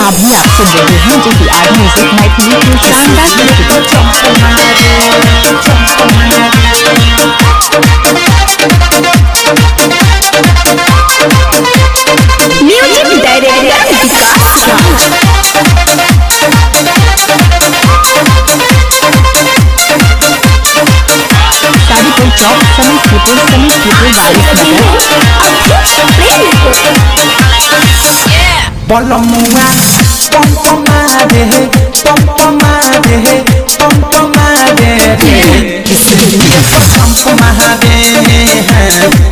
अभी आप सुन रहे हैं जो कि आज म्यूजिक मैथिली की शानदार म्यूजिक डायरेक्टर सारीपुर चौक समस्तीपुर बलमुआ पंपमा दे किसी लिए जंप मारे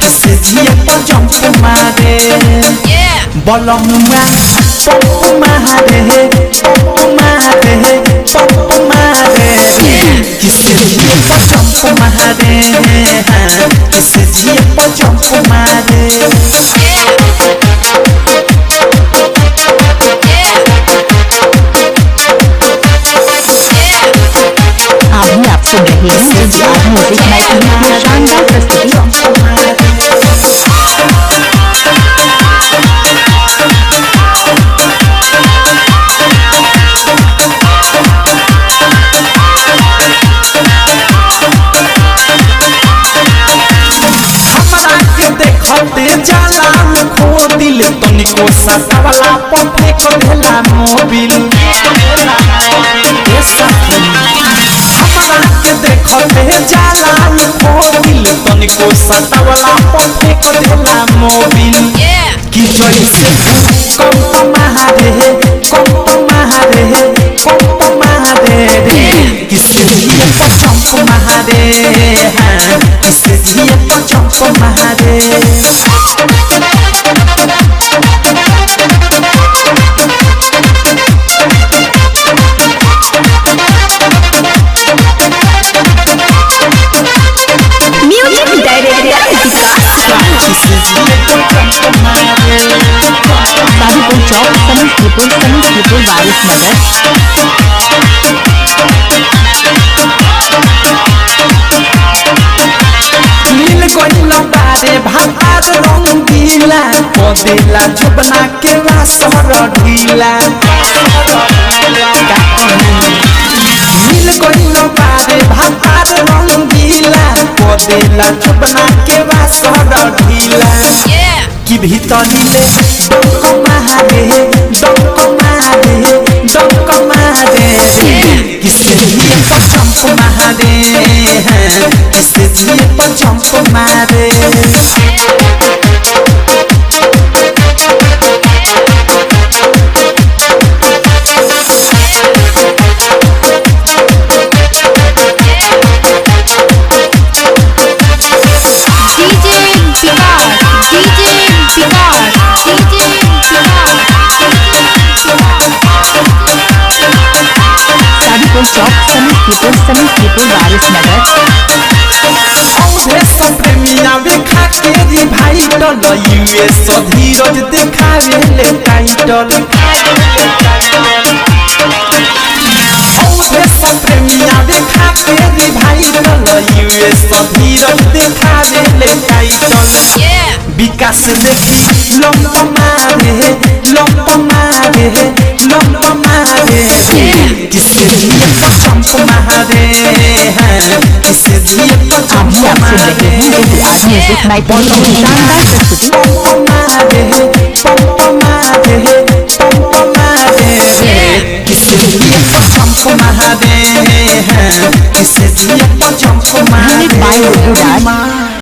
किसी लिए जंप मारे बलमुआ पंपमा दे किसी लिए जंप मारे किसी लिए जंप मारे अभी आप सुन रहे हैं जो कि आज म्यूजिक मैथिली की शानदार देखते जाला खो दिल तनिको सटवला पथे को भेला मोबिल हमरा के देखते जाला खो दिल तनिको सटवला पथे को भेला मोबिल कि जैसे कंप महारे किसी लिए चंप महारे किसी लिए चंप महारे म्यूजिक डायरेक्टर सारीपुर चौक समस्तीपुर वारिस नगर मिल गइल बारे भातार रंगीला कदेला जुबना के वासर ढीला मिल गइल बारे भातार रंगीला कदेला जुबना के वासर ढीला कि भीतरीले डंक मारे किसी लिए चंप मारे किसी लिए चंप मारे सारीपुर चौक समस्तीपुर वारिस नगर प्रेमिया देखा के री भाई डल यूएस धीरज देखावे ले टाइटल प्रेमिया देखा के री भाई डल यूएस धीरज देखावे ले टाइटल विकास देखी लंप मारे किसी लिए चंप मारे किसी लिए चंप मारे आज म्यूजिक मैथिली की शानदार किसी लिए चंप मारे किसी लिए चंप मारे